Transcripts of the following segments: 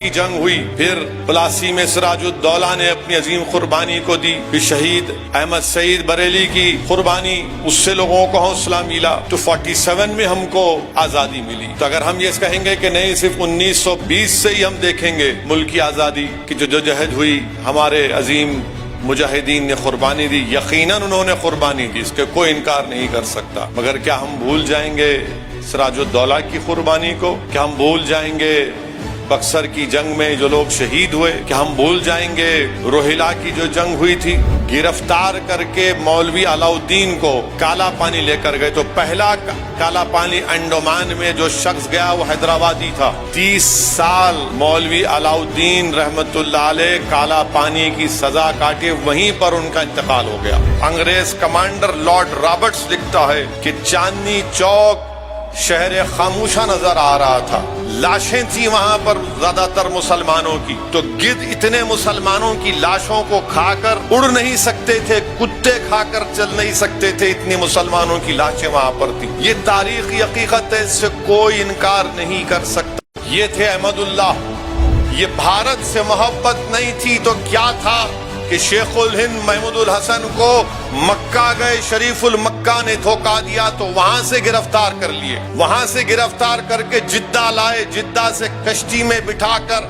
کی جنگ ہوئی، پھر پلاسی میں سراج الدولہ نے اپنی عظیم قربانی کو دی، پھر شہید احمد سعید بریلی کی قربانی، اس سے لوگوں کو حوصلہ ملا، تو 47 میں ہم کو آزادی ملی۔ تو اگر ہم یہ کہیں گے کہ نہیں صرف 1920 سے ہی ہم دیکھیں گے ملک کی آزادی کی جو جہد ہوئی، ہمارے عظیم مجاہدین نے قربانی دی، یقیناً انہوں نے قربانی دی، اس کے کوئی انکار نہیں کر سکتا، مگر کیا ہم بھول جائیں گے سراج الدولہ کی قربانی کو؟ کیا ہم بھول جائیں گے بکسر کی جنگ میں جو لوگ شہید ہوئے؟ کہ ہم بھول جائیں گے روہیلا کی جو جنگ ہوئی تھی؟ گرفتار کر کے مولوی علاء الدین کو کالا پانی لے کر گئے، تو پہلا کالا پانی انڈمان میں جو شخص گیا وہ حیدرآبادی تھا۔ 30 سال مولوی علاء الدین رحمت اللہ علیہ کالا پانی کی سزا کاٹے، وہیں پر ان کا انتقال ہو گیا۔ انگریز کمانڈر لارڈ رابرٹس لکھتا ہے کہ چاندنی چوک شہر خاموشہ نظر آ رہا تھا، لاشیں تھی وہاں پر زیادہ تر مسلمانوں کی، تو گدھ اتنے مسلمانوں کی لاشوں کو کھا کر اڑ نہیں سکتے تھے، کتے کھا کر چل نہیں سکتے تھے، اتنی مسلمانوں کی لاشیں وہاں پر تھی۔ یہ تاریخی حقیقت ہے، اس سے کوئی انکار نہیں کر سکتا۔ یہ تھے احمد اللہ۔ یہ بھارت سے محبت نہیں تھی تو کیا تھا کہ شیخ الہند محمود الحسن کو مکہ گئے، شریف المکہ نے دھوکہ دیا تو وہاں سے گرفتار کر لیے، وہاں سے گرفتار کر کے جدہ لائے، جدہ سے کشتی میں بٹھا کر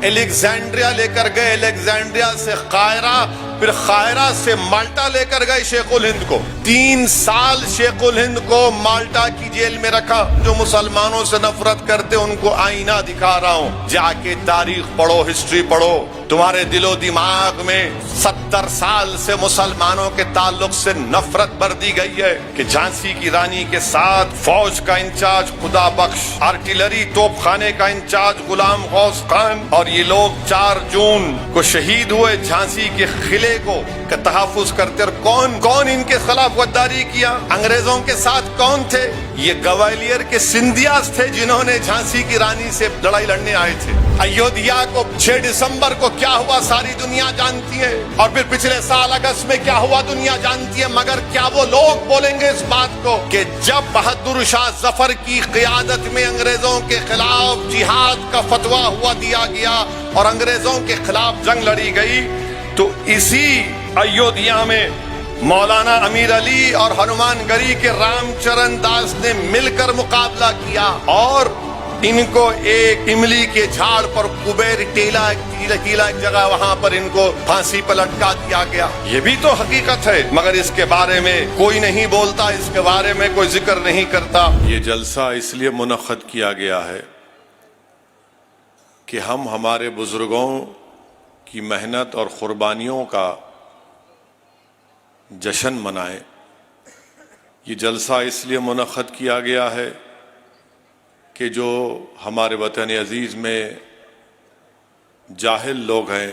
الیگزینڈریا لے کر گئے، الیگزینڈریا سے قاہرہ، پھر قاہرہ سے مالٹا لے کر گئے شیخ الہند کو۔ 3 سال شیخ الہند کو مالٹا کی جیل میں رکھا۔ جو مسلمانوں سے نفرت کرتے ان کو آئینہ دکھا رہا ہوں، جا کے تاریخ پڑھو، ہسٹری پڑھو، تمہارے دل و دماغ میں 70 سال سے مسلمانوں کے تعلق سے نفرت بھر دی گئی ہے کہ جھانسی کی رانی کے ساتھ فوج کا انچارج خدا بخش، آرٹلری توپ خانے کا انچارج غلام غوث خان، اور یہ لوگ 4 جون کو شہید ہوئے جھانسی کے قلعے کو کا تحفظ کرتے۔ اور کون ان کے خلاف غداری کیا؟ انگریزوں کے ساتھ کون تھے؟ یہ گوالیر کے سندھیاس تھے جنہوں نے جھانسی کی رانی سے لڑائی لڑنے آئے تھے۔ ایودھیا کو 6 دسمبر کو کیا ہوا ساری دنیا جانتی ہے، اور پھر پچھلے سال اگست میں کیا ہوا دنیا جانتی ہے، مگر کیا وہ لوگ بولیں گے اس بات کو کہ جب بہادر شاہ ظفر کی قیادت میں انگریزوں کے خلاف جہاد کا فتویٰ ہوا دیا گیا اور انگریزوں کے خلاف جنگ لڑی گئی، تو اسی ایودھیا میں مولانا امیر علی اور ہنومان گری کے رام چرن داس نے مل کر مقابلہ کیا، اور ان کو ایک املی کے جھاڑ پر کبیر ٹیلا ایک جگہ وہاں پر ان کو پھانسی پر لٹکا دیا گیا۔ یہ بھی تو حقیقت ہے، مگر اس کے بارے میں کوئی نہیں بولتا، اس کے بارے میں کوئی ذکر نہیں کرتا۔ یہ جلسہ اس لیے منعقد کیا گیا ہے کہ ہم ہمارے بزرگوں کی محنت اور قربانیوں کا جشن منائیں۔ یہ جلسہ اس لیے منعقد کیا گیا ہے کہ جو ہمارے وطن عزیز میں جاہل لوگ ہیں،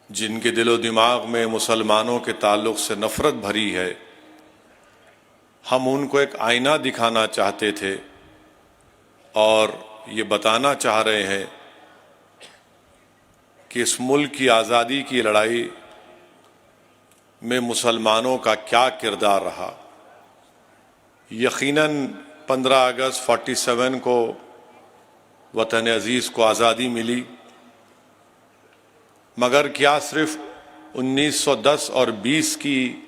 جن کے دل و دماغ میں مسلمانوں کے تعلق سے نفرت بھری ہے، ہم ان کو ایک آئینہ دکھانا چاہتے تھے اور یہ بتانا چاہ رہے ہیں کہ اس ملک کی آزادی کی لڑائی میں مسلمانوں کا کیا کردار رہا۔ یقیناً 15 اگست 47 کو وطن عزیز کو آزادی ملی، مگر کیا صرف 1910 اور 20 کی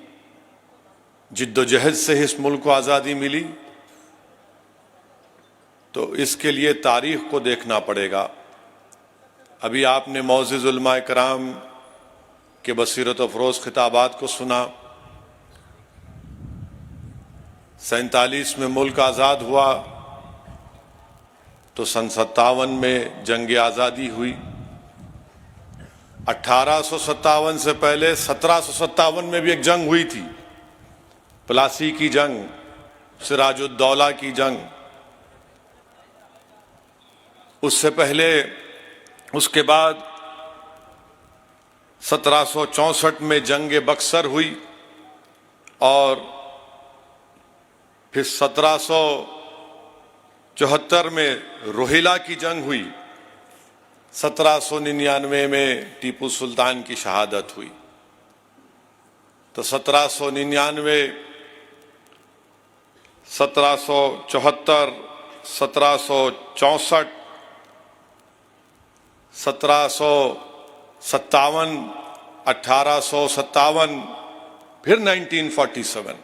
جد و جہد سے اس ملک کو آزادی ملی؟ تو اس کے لیے تاریخ کو دیکھنا پڑے گا۔ ابھی آپ نے معزز علماء کرام کے بصیرت افروز خطابات کو سنا۔ 47 میں ملک آزاد ہوا تو سن 57 میں جنگ آزادی ہوئی۔ 1857 سے پہلے 1757 میں بھی ایک جنگ ہوئی تھی، پلاسی کی جنگ، سراج الدولہ کی جنگ۔ اس سے پہلے، اس کے بعد 1764 میں جنگ بکسر ہوئی، اور پھر 1774 میں روہیلا کی جنگ ہوئی۔ 1799 میں ٹیپو سلطان کی شہادت ہوئی۔ تو 1799، 1774، 1764 1757, 1857, پھر 1947،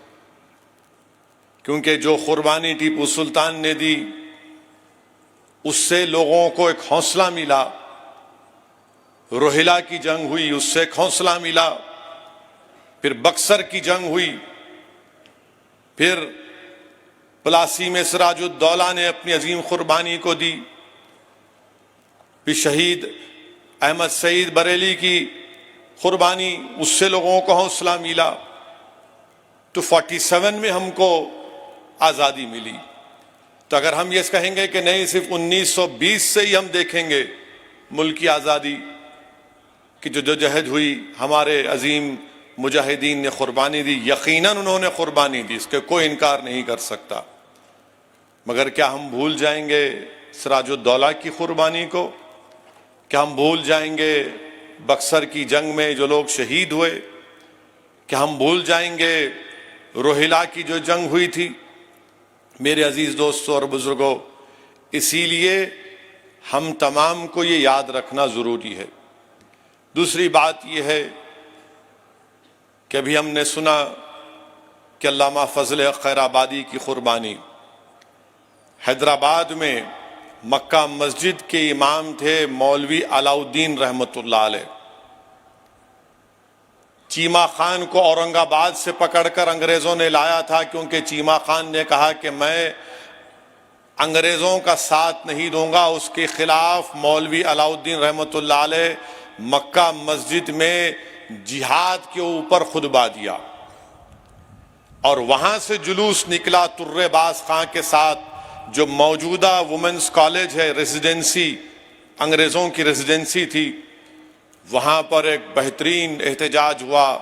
کیونکہ جو قربانی ٹیپو سلطان نے دی اس سے لوگوں کو ایک حوصلہ ملا، روہیلا کی جنگ ہوئی اس سے ایک حوصلہ ملا، پھر بکسر کی جنگ ہوئی، پھر پلاسی میں سراج الدولہ نے اپنی عظیم قربانی کو دی، پھر شہید احمد سعید بریلی کی قربانی اس سے لوگوں کو حوصلہ ملا، تو 47 میں ہم کو آزادی ملی۔ تو اگر ہم یہ کہیں گے کہ نہیں صرف 1920 سے ہی ہم دیکھیں گے ملک کی آزادی کی جو جہد ہوئی، ہمارے عظیم مجاہدین نے قربانی دی، یقیناً انہوں نے قربانی دی، اس کے کوئی انکار نہیں کر سکتا، مگر کیا ہم بھول جائیں گے سراج الدولہ کی قربانی کو؟ کیا ہم بھول جائیں گے بکسر کی جنگ میں جو لوگ شہید ہوئے؟ کیا ہم بھول جائیں گے روہیلا کی جو جنگ ہوئی تھی؟ میرے عزیز دوستوں اور بزرگوں، اسی لیے ہم تمام کو یہ یاد رکھنا ضروری ہے۔ دوسری بات یہ ہے کہ ابھی ہم نے سنا کہ علامہ فضل خیر آبادی کی قربانی، حیدرآباد میں مکہ مسجد کے امام تھے مولوی علاء الدین رحمۃ اللہ علیہ۔ چیمہ خان کو اورنگ آباد سے پکڑ کر انگریزوں نے لایا تھا، کیونکہ چیمہ خان نے کہا کہ میں انگریزوں کا ساتھ نہیں دوں گا، اس کے خلاف مولوی علاء الدین رحمۃ اللہ علیہ مکہ مسجد میں جہاد کے اوپر خطبہ دیا، اور وہاں سے جلوس نکلا ترے باز خان کے ساتھ، جو موجودہ وومنس کالج ہے، ریزیڈنسی، انگریزوں کی ریزیڈنسی تھی، وہاں پر ایک بہترین احتجاج ہوا،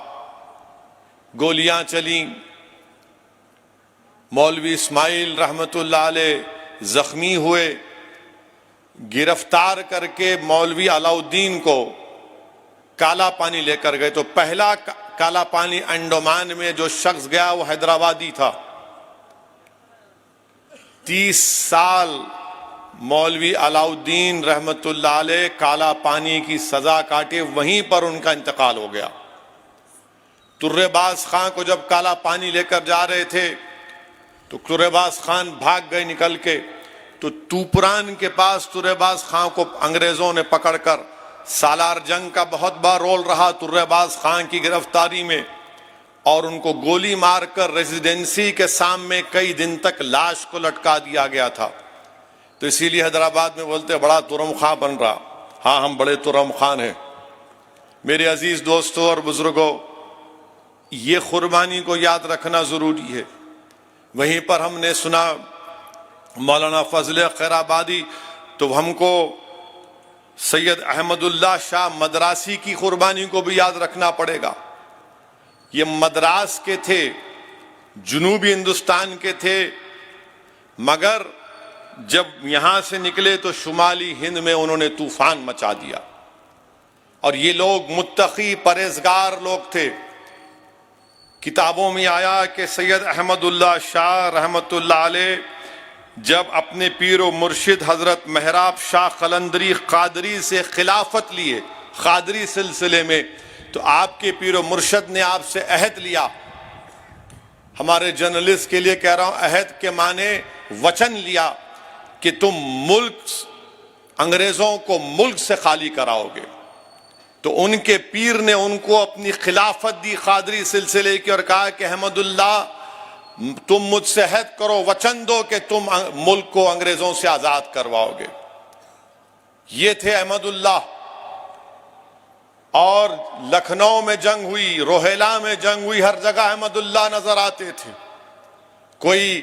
گولیاں چلیں، مولوی اسماعیل رحمۃ اللہ علیہ زخمی ہوئے، گرفتار کر کے مولوی علاء الدین کو کالا پانی لے کر گئے۔ تو پہلا کالا پانی انڈمان میں جو شخص گیا وہ حیدرآبادی تھا۔ 30 سال مولوی علاء الدین رحمۃ اللہ علیہ کالا پانی کی سزا کاٹے، وہیں پر ان کا انتقال ہو گیا۔ ترے باز خان کو جب کالا پانی لے کر جا رہے تھے تو ترے باز خان بھاگ گئے نکل کے، تو توپران کے پاس ترے باز خان کو انگریزوں نے پکڑ کر، سالار جنگ کا بہت بڑا رول رہا ترے باز خان کی گرفتاری میں، اور ان کو گولی مار کر ریزیڈنسی کے سامنے کئی دن تک لاش کو لٹکا دیا گیا تھا۔ تو اسی لیے حیدرآباد میں بولتے بڑا ترم خاں بن رہا۔ ہاں، ہم بڑے ترم خان ہیں۔ میرے عزیز دوستوں اور بزرگوں، یہ قربانی کو یاد رکھنا ضروری ہے۔ وہیں پر ہم نے سنا مولانا فضل خیر آبادی، تو ہم کو سید احمد اللہ شاہ مدراسی کی قربانی کو بھی یاد رکھنا پڑے گا۔ یہ مدراس کے تھے، جنوبی ہندوستان کے تھے، مگر جب یہاں سے نکلے تو شمالی ہند میں انہوں نے طوفان مچا دیا، اور یہ لوگ متقی پرہیزگار لوگ تھے۔ کتابوں میں آیا کہ سید احمد اللہ شاہ رحمۃ اللہ علیہ جب اپنے پیر و مرشد حضرت مہراب شاہ قلندری قادری سے خلافت لیے، قادری سلسلے میں، تو آپ کے پیر و مرشد نے آپ سے عہد لیا۔ ہمارے جرنلسٹ کے لیے کہہ رہا ہوں، عہد کے معنی وچن لیا کہ تم ملک، انگریزوں کو ملک سے خالی کراؤ گے۔ تو ان کے پیر نے ان کو اپنی خلافت دی قادری سلسلے کی، اور کہا کہ احمد اللہ تم مجھ سے عہد کرو، وچن دو کہ تم ملک کو انگریزوں سے آزاد کرواؤ گے۔ یہ تھے احمد اللہ۔ اور لکھنؤ میں جنگ ہوئی، روہیلا میں جنگ ہوئی، ہر جگہ احمد اللہ نظر آتے تھے۔ کوئی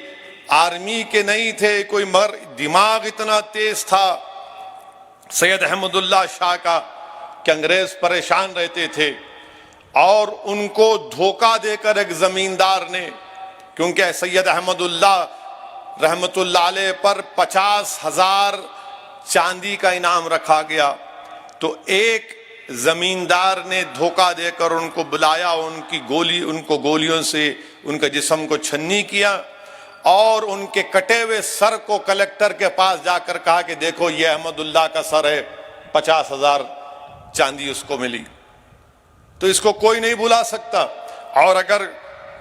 آرمی کے نہیں تھے، کوئی مگر دماغ اتنا تیز تھا سید احمد اللہ شاہ کا کہ انگریز پریشان رہتے تھے۔ اور ان کو دھوکہ دے کر ایک زمیندار نے، کیونکہ سید احمد اللہ رحمت اللہ علیہ پر 50,000 چاندی کا انعام رکھا گیا، تو ایک زمیندار نے دھوکہ دے کر ان کو بلایا، ان کو گولیوں سے ان کا جسم کو چھنی کیا، اور ان کے کٹے ہوئے سر کو کلکٹر کے پاس جا کر کہا کہ دیکھو یہ احمد اللہ کا سر ہے، 50,000 چاندی اس کو ملی. تو اس کو کوئی نہیں بھلا سکتا. اور اگر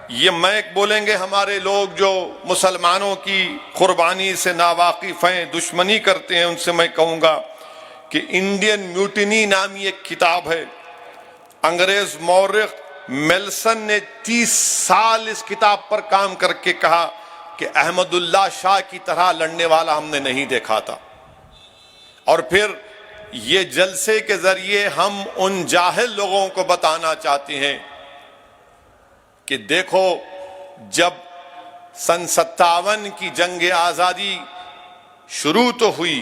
یہ میں بولیں گے ہمارے لوگ جو مسلمانوں کی قربانی سے ناواقف ہیں, دشمنی کرتے ہیں, ان سے میں کہوں گا کہ انڈین میوٹینی نامی ایک کتاب ہے, انگریز مورخ میلسن نے 30 سال اس کتاب پر کام کر کے کہا کہ احمد اللہ شاہ کی طرح لڑنے والا ہم نے نہیں دیکھا تھا. اور پھر یہ جلسے کے ذریعے ہم ان جاہل لوگوں کو بتانا چاہتے ہیں کہ دیکھو, جب سن 57 کی جنگ آزادی شروع تو ہوئی,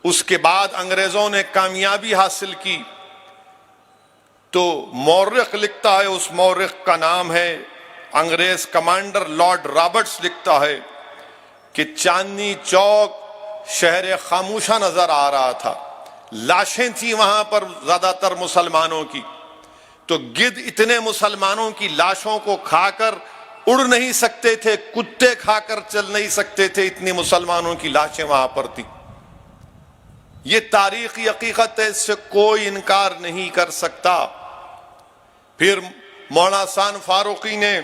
اس کے بعد انگریزوں نے کامیابی حاصل کی, تو مورخ لکھتا ہے, اس مورخ کا نام ہے انگریز کمانڈر لارڈ رابرٹس, لکھتا ہے کہ چاندنی چوک شہر خاموشہ نظر آ رہا تھا, لاشیں تھیں وہاں پر زیادہ تر مسلمانوں کی, تو گدھ اتنے مسلمانوں کی لاشوں کو کھا کر اڑ نہیں سکتے تھے, کتے کھا کر چل نہیں سکتے تھے, اتنی مسلمانوں کی لاشیں وہاں پر تھی. یہ تاریخی حقیقت ہے, اس سے کوئی انکار نہیں کر سکتا. پھر مولانا حسن فاروقی نے